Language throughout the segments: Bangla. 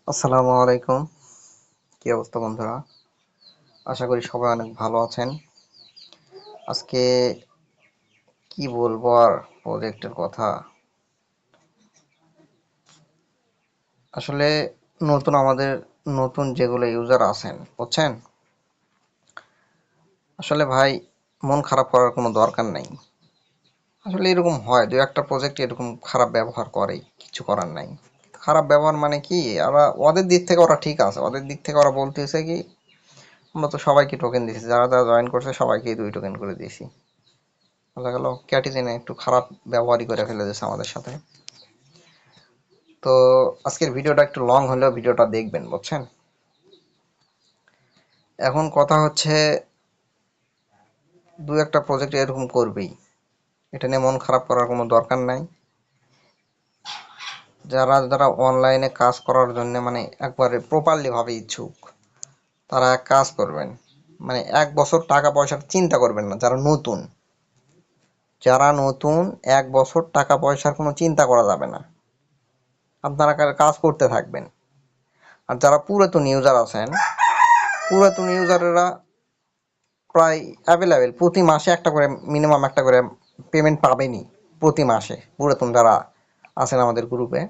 আসসালামু আলাইকুম। কি অবস্থা বন্ধুরা? আশা করি সবাই অনেক ভালো আছেন। আজকে কি বলবো আর প্রজেক্টের কথা। আসলে আমাদের নতুন যেগুলো ইউজার আছেন বুঝছেন, আসলে ভাই মন খারাপ করার কোনো দরকার নাই। আসলে এরকম হয়, দু একটা প্রজেক্ট এরকম খারাপ ব্যবহার করে, কিছু করার নাই। খারাপ ব্যবহার মানে কি, ওদের দিক থেকে ওরা ঠিক আছে, ওদের দিক থেকে ওরা বলতেছে কি আমরা তো সবাইকে টোকেন দিয়েছি, যারা যারা জয়েন করছে সবাইকে 2 টোকেন করে দিয়েছি। বোঝা গেল, ক্যাটিজেনে একটু খারাপ ব্যবহারই করে ফেলে দিয়েছে আমাদের সাথে। তো আজকের ভিডিওটা একটু লং হলেও ভিডিওটা দেখবেন বুঝছেন। এখন কথা হচ্ছে, দু একটা প্রজেক্ট এরকম করবেই, এটা নিয়ে মন খারাপ করার কোনো দরকার নাই। যারা যারা অনলাইনে কাজ করার জন্য মানে একবারে প্রপারলি ভাবে ইচ্ছুক, তারা এক কাজ করবেন, মানে 1 বছর টাকা পয়সার চিন্তা করবেন না। যারা নতুন 1 বছর টাকা পয়সার কোনো চিন্তা করা যাবে না, আপনারা কাজ করতে থাকবেন। আর যারা পুরাতন ইউজার আছেন, পুরাতন ইউজারেরা প্রায় অ্যাভেলেবেল, প্রতি মাসে একটা করে, মিনিমাম একটা করে পেমেন্ট পাবেনই প্রতি মাসে, পুরাতন যারা আছেন আমাদের গ্রুপে।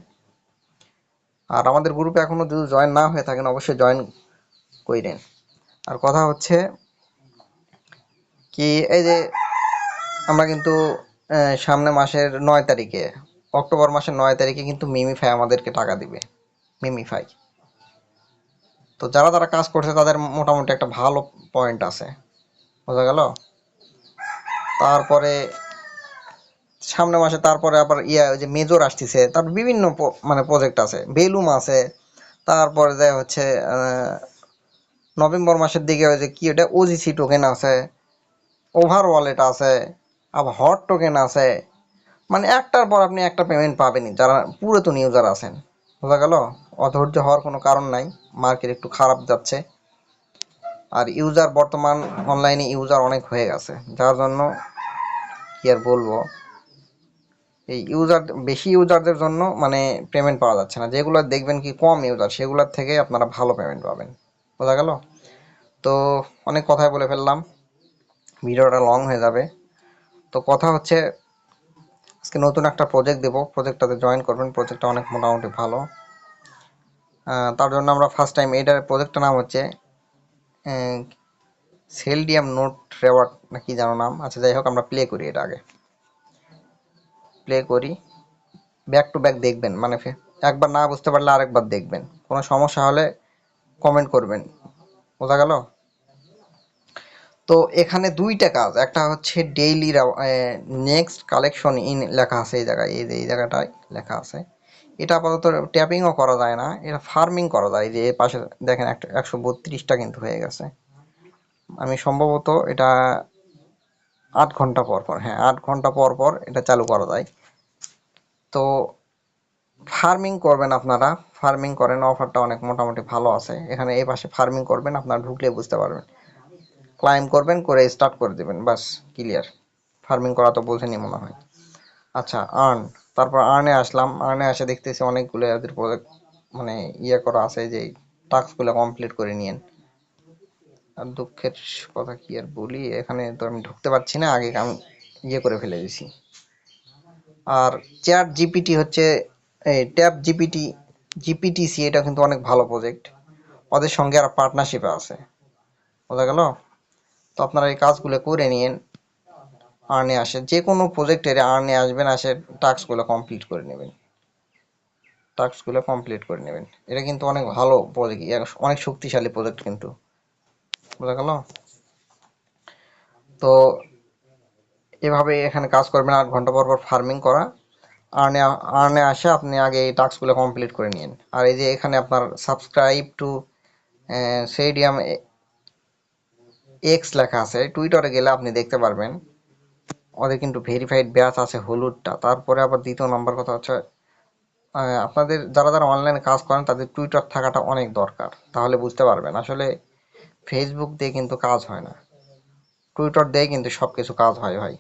আর আমাদের গ্রুপে এখনও যদি জয়েন না হয়ে থাকেন অবশ্যই জয়েন কইরেন। আর কথা হচ্ছে কি, এই যে আমরা কিন্তু সামনে মাসের 9 তারিখে, অক্টোবর মাসের 9 তারিখে কিন্তু মিমিফাই আমাদেরকে টাকা দিবে। মিমিফাই, তো যারা যারা কাজ করছে তাদের মোটামুটি একটা ভালো পয়েন্ট আছে, বোঝা গেল। তারপরে সামনে মাসে, তারপরে আবার ওই যে মেজর আসতেছে, তার বিভিন্ন মানে প্রজেক্ট আছে, বেলুম আছে। তারপরে যায় হচ্ছে নভেম্বর মাসের দিকে ওই যে কি ওটা ওজিসি টোকেন আছে, ওভার ওয়ালেট আছে, আবার হট টোকেন আছে। মানে একটার পর আপনি একটা পেমেন্ট পাবেনই যারা পুরাতন ইউজার আছেন, বোঝা গেল। অধৈর্য হওয়ার কোনো কারণ নাই, মার্কেট একটু খারাপ যাচ্ছে। আর ইউজার বর্তমান অনলাইনে ইউজার অনেক হয়ে গেছে, যার জন্য কি আর বলবো, এই বেশি ইউজারদের জন্য মানে পেমেন্ট পাওয়া যাচ্ছে না। যেগুলো দেখবেন কি কম ইউজার, সেগুলোর থেকে আপনারা ভালো পেমেন্ট পাবেন, বোঝা গেল। তো অনেক কথাই বলে ফেললাম, ভিডিওটা লং হয়ে যাবে। তো কথা হচ্ছে, আজকে নতুন একটা প্রজেক্ট দেবো, প্রজেক্টটাতে জয়েন করবেন। প্রজেক্টটা অনেক মোটামুটি ভালো। তার জন্য আমরা ফার্স্ট টাইম, এটার প্রজেক্টটার নাম হচ্ছে সেলডিয়াম নোট রেওয়ার্ড না কি জানো নাম। আচ্ছা যাই হোক, আমরা প্লে করি, এটা আগে প্লে করি। ব্যাক টু ব্যাক দেখবেন, মানে একবার না বুঝতে পারলে আরেকবার দেখবেন, কোনো সমস্যা হলে কমেন্ট করবেন, বোঝা গেল। তো এখানে 2টা কাজ, একটা হচ্ছে ডেইলি নেক্সট কালেকশন ইন লেখা আছে এই জায়গায়, এই জায়গাটায় লেখা আছে। এটা আপাতত ট্যাপিংও করা যায় না, এটা ফার্মিং করা যায়। যে পাশে দেখেন একটা 132টা কিন্তু হয়ে গেছে। আমি সম্ভবত এটা 8 ঘন্টা পর পর, হ্যাঁ 8 ঘন্টা পর পর এটা চালু করা যায়। তো ফার্মিং করবেন আপনারা, ফার্মিং করেন, অফারটা অনেক মোটামুটি ভালো আছে। এখানে এই পাশে ফার্মিং করবেন, আপনারা ঢুকলে বুঝতে পারবেন। ক্লাইম করবেন, করে স্টার্ট করে দেবেন, বাস ক্লিয়ার। ফার্মিং করা তো বোঝেনি মনে হয়। আচ্ছা, আর্ন। তারপর আর্নে আসলাম, আর্নে এসে দেখতেছি অনেকগুলো এদের প্রজেক্ট মানে করা আছে, যে টাস্কগুলো কমপ্লিট করে নিয়েন। আর দুঃখের কথা কি আর বলি, এখানে তো আমি ঢুকতে পারছি না, আগে আমি করে ফেলে দিছি। আর চ্যাট জিপিটি হচ্ছে, এই ট্যাব জিপিটি, জিপিটিসি, এটা কিন্তু অনেক ভালো প্রজেক্ট, ওদের সঙ্গে আর পার্টনারশিপে আছে, বোঝা গেল। তো আপনারা এই কাজগুলো করে নিন। আর্নে আসে, যে কোনো প্রজেক্টের আর্নে আসবেন, আসে টাস্কগুলো কমপ্লিট করে নেবেন, টাস্কগুলো কমপ্লিট করে নেবেন। এটা কিন্তু অনেক ভালো প্রজেক্ট, অনেক শক্তিশালী প্রজেক্ট কিন্তু, বোঝা গেল। তো এভাবে এখানে কাজ করবেন, 8 ঘন্টা পর পর ফার্মিং করা। আর্নে আর্নে আসে, আপনি আগে এই টাস্কগুলো কমপ্লিট করে নিন। আর এই যে এখানে আপনার সাবস্ক্রাইব টু সেডিয়াম এক্স লেখা আছে, টুইটারে গেলে আপনি দেখতে পারবেন ওদের কিন্তু ভেরিফাইড ব্যাচ আছে, হলুদটা। তারপরে আবার দ্বিতীয় নম্বর কথা হচ্ছে, আপনাদের যারা যারা অনলাইনে কাজ করেন তাদের টুইটার থাকাটা অনেক দরকার, তাহলে বুঝতে পারবেন আসলে ফেসবুক দিয়ে কিন্তু কাজ হয় না, টুইটার দিয়ে কিন্তু সব কিছু কাজ হয় ভাই।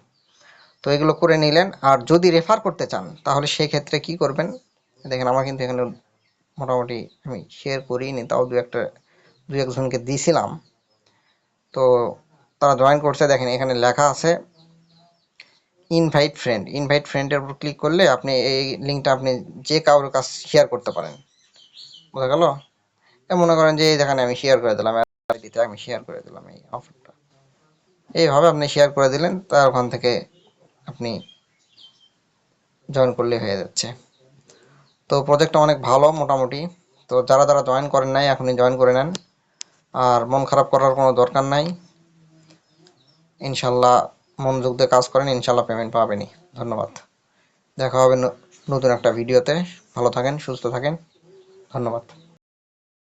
তো এগুলো করে নিলেন। আর যদি রেফার করতে চান তাহলে সেক্ষেত্রে কি করবেন, দেখেন আমার কিন্তু এখানে মোটামুটি আমি শেয়ার করিনি, তাও দু একজনকে দিয়েছিলাম। তো তারা জয়েন করছে। দেখেন এখানে লেখা আছে ইনভাইট ফ্রেন্ডের উপর ক্লিক করলে আপনি এই লিঙ্কটা আপনি যে কারোর কাছে শেয়ার করতে পারেন। বোঝা গেল? মনে করেন যে এই দেখেন আমি শেয়ার করে দিলাম, আমি শেয়ার করে দিলাম এই অফারটা। এইভাবে আপনি শেয়ার করে দিলেন, তার ওখান থেকে আপনি জয়েন করলে হয়ে যাচ্ছে। তো প্রজেক্টটা অনেক ভালো মোটামুটি। তো যারা যারা জয়েন করেন নাই এখনই জয়েন করে নেন, আর মন খারাপ করার কোনো দরকার নাই। ইনশাল্লাহ মনোযোগ দিয়ে কাজ করেন, ইনশাল্লাহ পেমেন্ট পাবেনই। ধন্যবাদ। দেখা হবে নতুন একটা ভিডিওতে। ভালো থাকেন, সুস্থ থাকেন। ধন্যবাদ।